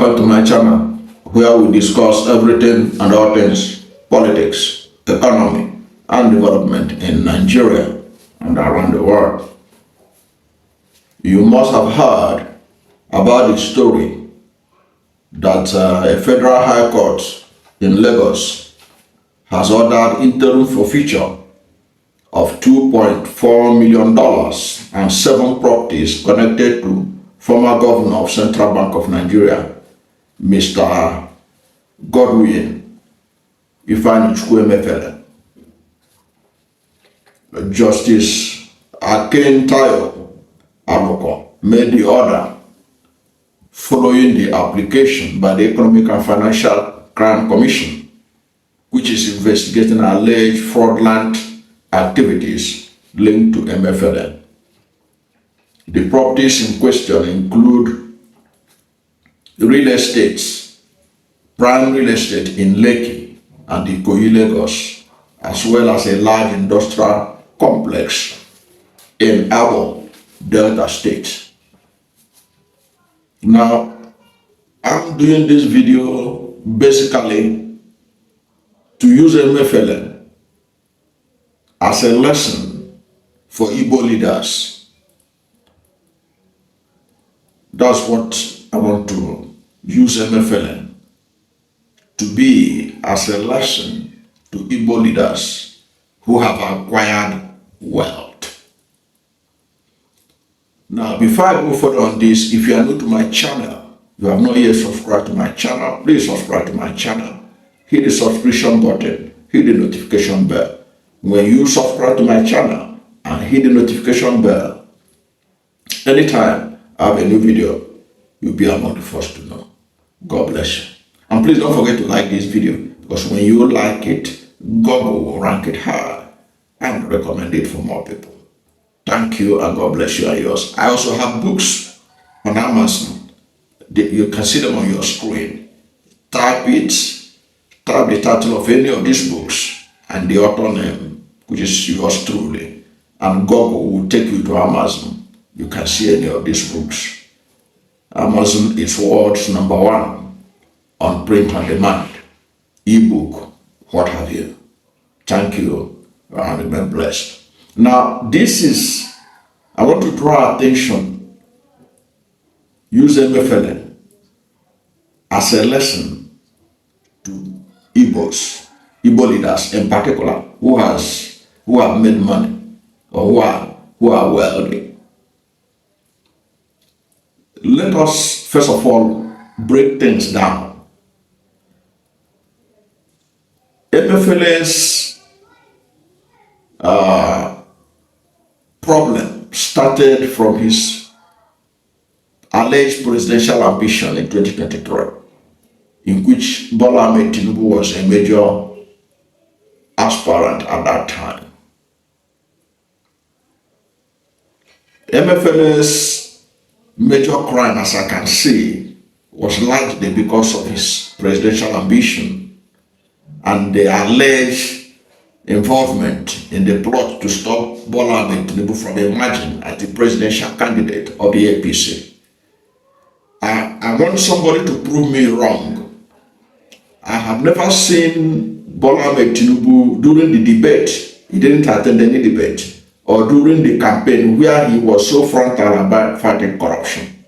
Welcome to my channel, where we discuss everything and all things politics, economy, and development in Nigeria and around the world. You must have heard about the story that a federal high court in Lagos has ordered interim forfeiture of $2.4 million and 7 properties connected to former governor of Central Bank of Nigeria, Mr. Godwin Ifeanyichukwu Emefiele. Justice Akentayo Aboko made the order following the application by the Economic and Financial Crime Commission, which is investigating alleged fraudulent activities linked to Emefiele. The properties in question include real estates, prime real estate in Lekki and Ikoyi, Lagos, as well as a large industrial complex in Abo, Delta State. Now, I'm doing this video basically to use Emefiele as a lesson for Igbo leaders. That's what I want to use Emefiele to be as a lesson to Igbo leaders who have acquired wealth. Now, before I go further on this, if you are new to my channel, you have not yet subscribed to my channel, please subscribe to my channel. Hit the subscription button, hit the notification bell. When you subscribe to my channel and hit the notification bell, anytime I have a new video, you'll be among the first to know. God bless you. And please don't forget to like this video, because when you like it, Google will rank it high and recommend it for more people. Thank you, and God bless you and yours. I also have books on Amazon. You can see them on your screen. Type the title of any of these books and the author name, which is yours truly, and Google will take you to Amazon. You can see any of these books. Amazon is world's #1 on print on demand, ebook, what have you. Thank you, and remain blessed. Now, I want to draw attention, use Emefiele as a lesson to Igbos, Igbo leaders in particular, who have made money or who are wealthy. Let us first of all break things down. Emefiele's problem started from his alleged presidential ambition in 2023, in which Bola Ahmed Tinubu was a major aspirant at that time. Emefiele's major crime, as I can see, was largely because of his presidential ambition and the alleged involvement in the plot to stop Bola Ahmed Tinubu from emerging as the presidential candidate of the APC. I want somebody to prove me wrong. I have never seen Bola Ahmed Tinubu during the debate. He didn't attend any debate, or during the campaign where he was so frontal about fighting corruption.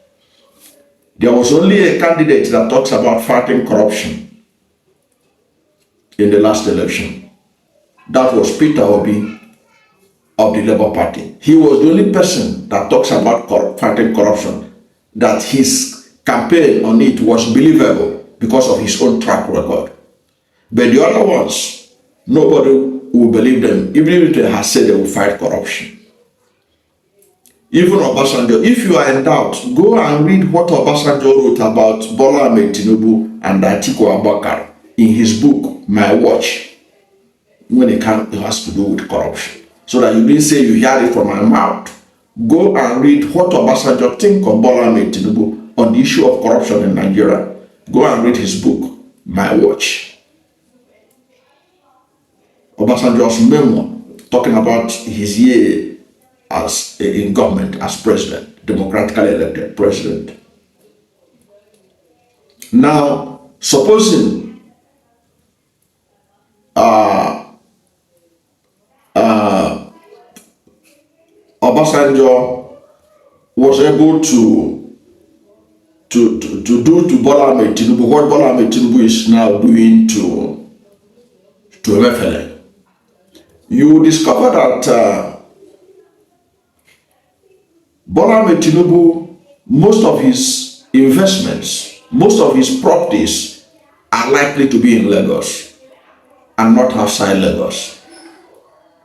There was only a candidate that talks about fighting corruption in the last election. That was Peter Obi of the Labour Party. He was the only person that talks about fighting corruption, that his campaign on it was believable because of his own track record. But the other ones, nobody will believe them, even if they have said they will fight corruption. Even Obasanjo, if you are in doubt, go and read what Obasanjo wrote about Bola Ahmed Tinubu and Atiku Abubakar in his book, My Watch, when it has to do with corruption. So that you didn't say you hear it from my mouth. Go and read what Obasanjo thinks of Bola Ahmed Tinubu on the issue of corruption in Nigeria. Go and read his book, My Watch. Obasanjo's memo talking about his year as in government as president, democratically elected president. Now, supposing Obasanjo was able to do to Bola Ahmed Tinubu what Bola Ahmed Tinubu is now doing to Emefiele, you will discover that Bola Ahmed Tinubu, most of his investments, most of his properties are likely to be in Lagos and not outside Lagos.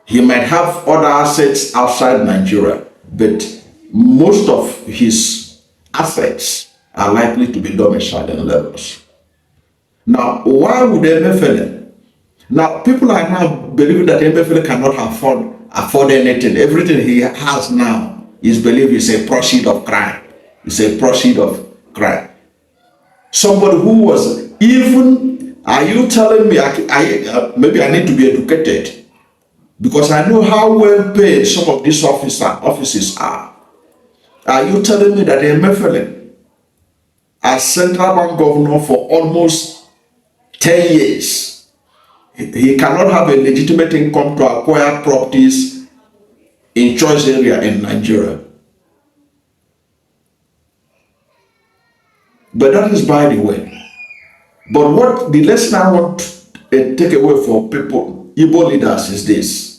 He might have other assets outside Nigeria, but most of his assets are likely to be domiciled in Lagos. Now, why would Emefiele? Now, people are now believing that Emefiele cannot afford anything. Everything he has now is believed is a proceed of crime. It's a proceed of crime. Somebody who was even, are you telling me, maybe I need to be educated, because I know how well paid some of these offices are. Are you telling me that Emefiele, as central bank governor for almost 10 years, he cannot have a legitimate income to acquire properties in choice area in Nigeria? But that is by the way. But what the lesson I want to take away for people, Igbo leaders, is this.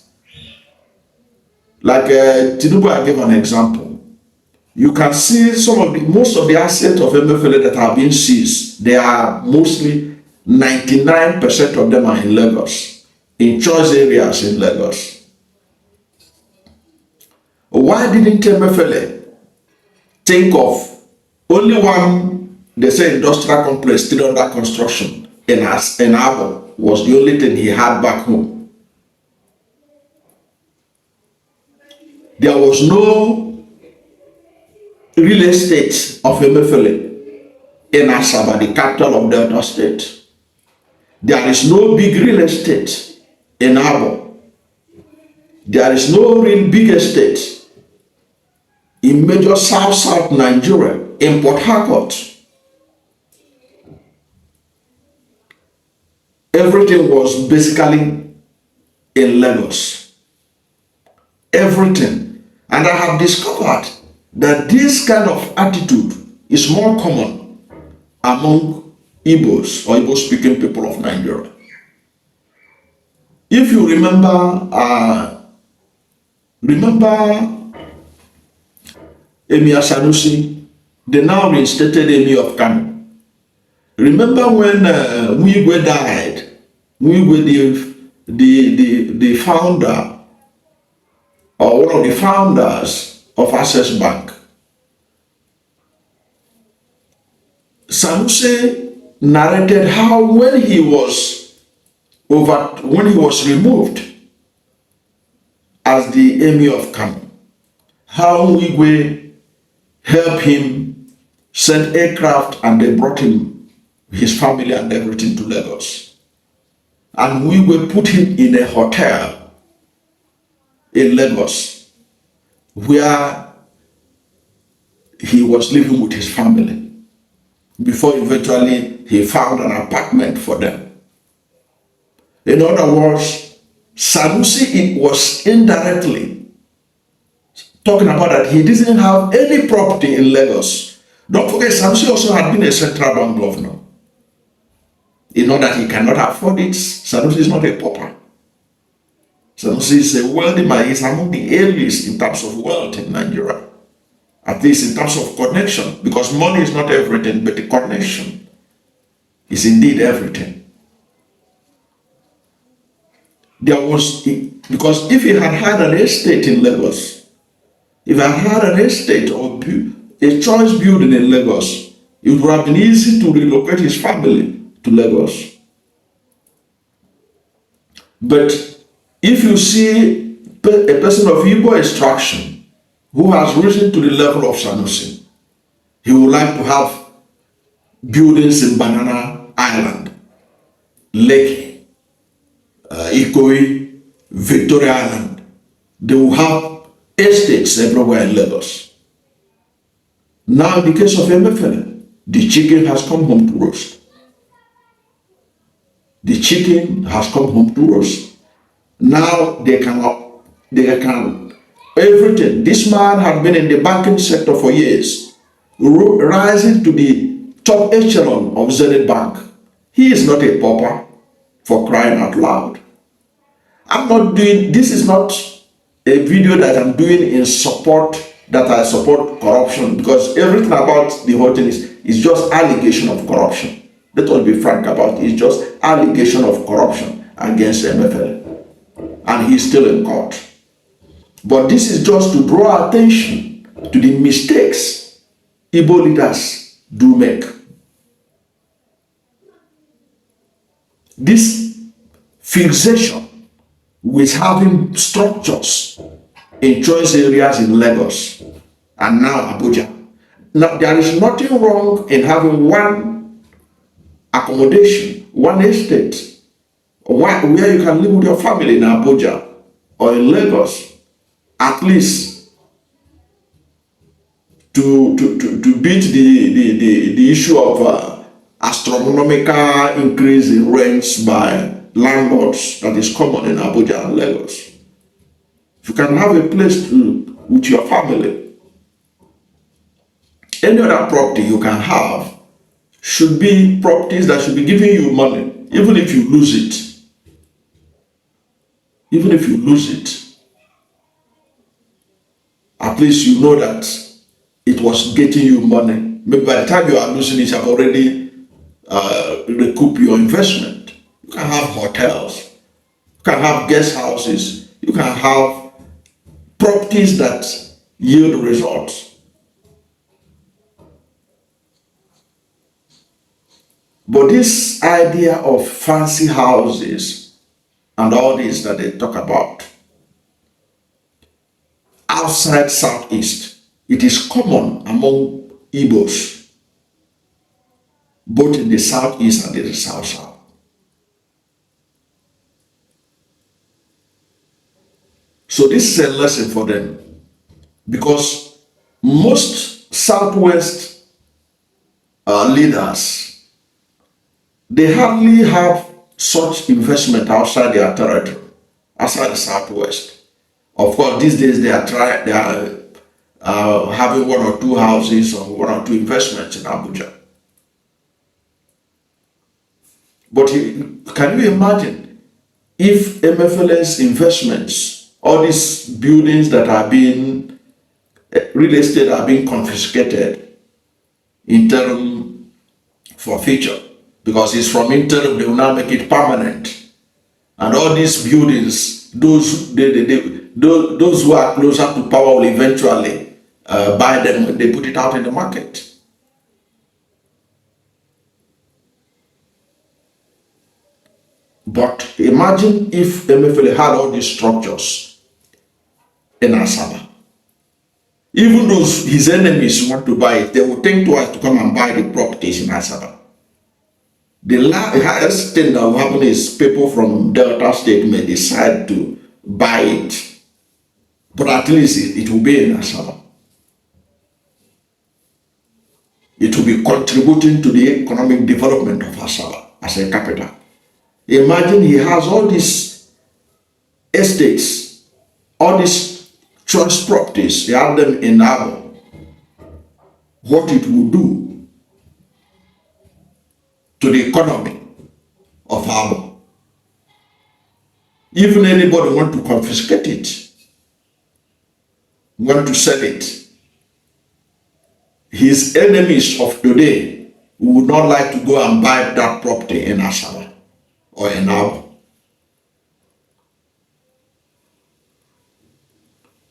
Like Tinubu, I gave an example. You can see most of the assets of Emefiele that have been seized. They are mostly 99% of them are in Lagos, in choice areas in Lagos. Why didn't Emefiele think of only one? They say industrial complex still under construction in Abo was the only thing he had back home. There was no real estate of Emefiele in Asaba, the capital of Delta State. There is no big real estate in Abo. There is no real big estate in major South Nigeria, in Port Harcourt. Everything was basically in Lagos. Everything. And I have discovered that this kind of attitude is more common among Igbos or Igbo-speaking people of Nigeria. If you remember Emir Sanusi, the now reinstated Emir of Kano. Remember when Igwe died? Igwe, the founder, or one of the founders of Access Bank. Sanusi narrated how when he was removed as the Emir of Kano, how Igwe helped him, sent aircraft, and they brought him, his family and everything, to Lagos. And we were put him in a hotel in Lagos where he was living with his family before eventually he found an apartment for them. In other words, Sanusi was indirectly talking about that he didn't have any property in Lagos. Don't forget, Sanusi also had been a central bank governor. It's not that he cannot afford it. Sanusi is not a pauper. Sanusi is a wealthy man. He's among the earliest in terms of wealth in Nigeria. At least in terms of connection. Because money is not everything, but the connection is indeed everything. Because if he had had an estate in Lagos, if he had had an estate or a choice building in Lagos, it would have been easy to relocate his family to Lagos. But if you see a person of Igbo extraction who has risen to the level of Sanusi, he would like to have buildings in Banana Island, Lake, Ikoyi, Victoria Island. They will have estates everywhere in Lagos. Now in the case of Emefiele, The chicken has come home to roast. The chicken has come home to roast. Now they can, everything. This man had been in the banking sector for years, rising to the top echelon of Zenith Bank. He is not a pauper, for crying out loud. This is not a video that I'm doing in support, that I support corruption, because everything about the whole thing is just allegation of corruption. Let us be frank about it. It's just allegation of corruption against Emefiele. And he's still in court. But this is just to draw attention to the mistakes Igbo leaders do make. This fixation with having structures in choice areas in Lagos and now Abuja. Now, there is nothing wrong in having one accommodation, one estate, where you can live with your family in Abuja or in Lagos, at least to beat the issue of astronomical increase in rents by landlords that is common in Abuja and Lagos. If you can have a place with your family, any other property you can have should be properties that should be giving you money, even if you lose it. Even if you lose it, at least you know that it was getting you money. Maybe by the time you are losing it, you have already recouped your investment. You can have hotels, you can have guest houses, you can have properties that yield results. But this idea of fancy houses and all this that they talk about outside Southeast, it is common among Igbos, both in the Southeast and in the South. So this is a lesson for them, because most Southwest leaders, they hardly have such investment outside their territory, outside the Southwest. Of course, these days they are having one or two houses or one or two investments in Abuja. But can you imagine if Emefiele's investments, all these buildings that are being, real estate are being confiscated interim for future, because it's from interim, they will now make it permanent. And all these buildings, those who are closer to power will eventually buy them when they put it out in the market. But imagine if Emefiele had all these structures in Asaba. Even those his enemies want to buy it, they will think twice to come and buy the properties in Asaba. The highest thing that will happen is people from Delta State may decide to buy it, but at least it will be in Asaba. It will be contributing to the economic development of Asaba as a capital. Imagine he has all these estates, all these choice properties, he has them in Abo. What it will do to the economy of Abo. Even anybody want to confiscate it, want to sell it, his enemies of today would not like to go and buy that property in Asaba or in Abo.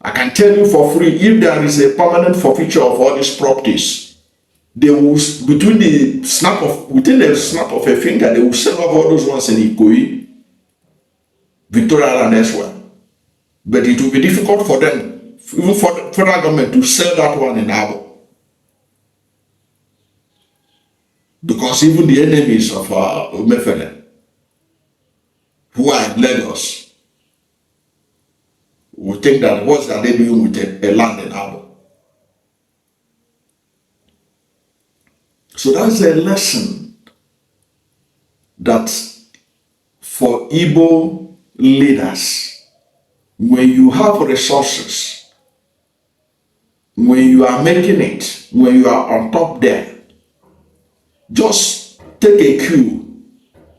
I can tell you for free, if there is a permanent forfeiture of all these properties, they will, within a snap of a finger, they will sell off all those ones in Ikoyi, Victoria and elsewhere. But it will be difficult for them, even for the federal government, to sell that one in Abo. Because even the enemies of Emefiele, who are in Lagos, will think that what are they doing with a land in Abo. So that's a lesson that for Igbo leaders, when you have resources, when you are making it, when you are on top there, just take a cue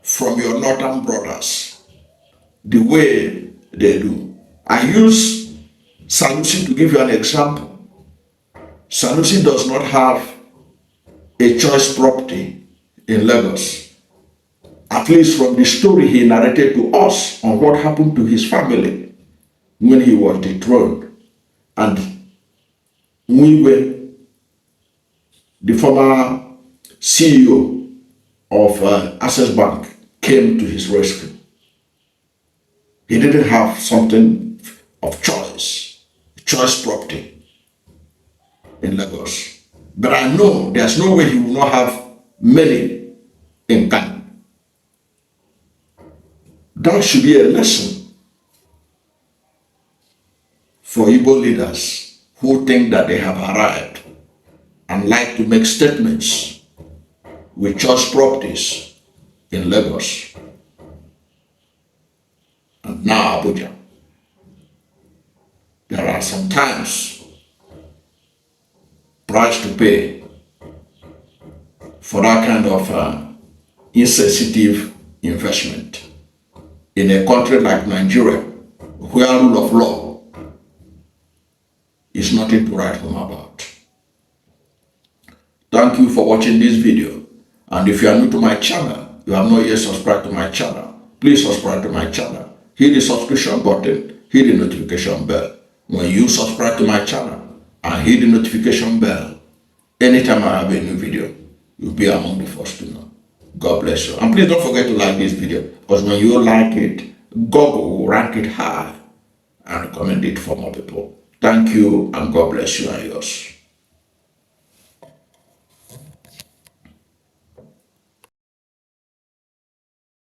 from your northern brothers, the way they do. I use Sanusi to give you an example. Sanusi does not have a choice property in Lagos, at least from the story he narrated to us on what happened to his family when he was dethroned. And Mwiwe, the former CEO of Access Bank, came to his rescue. He didn't have something of choice property in Lagos. But I know there's no way he will not have many in Ghana. That should be a lesson for Igbo leaders who think that they have arrived and like to make statements with church properties in Lagos and now Abuja. There are sometimes price to pay for that kind of insensitive investment in a country like Nigeria, where rule of law is nothing to write home about. Thank you for watching this video. And if you are new to my channel, you have not yet subscribed to my channel, please subscribe to my channel. Hit the subscription button, hit the notification bell. When you subscribe to my channel and hit the notification bell, anytime I have a new video, you'll be among the first to know. God bless you. And please don't forget to like this video, because when you like it, Google will rank it high and recommend it for more people. Thank you, and God bless you and yours.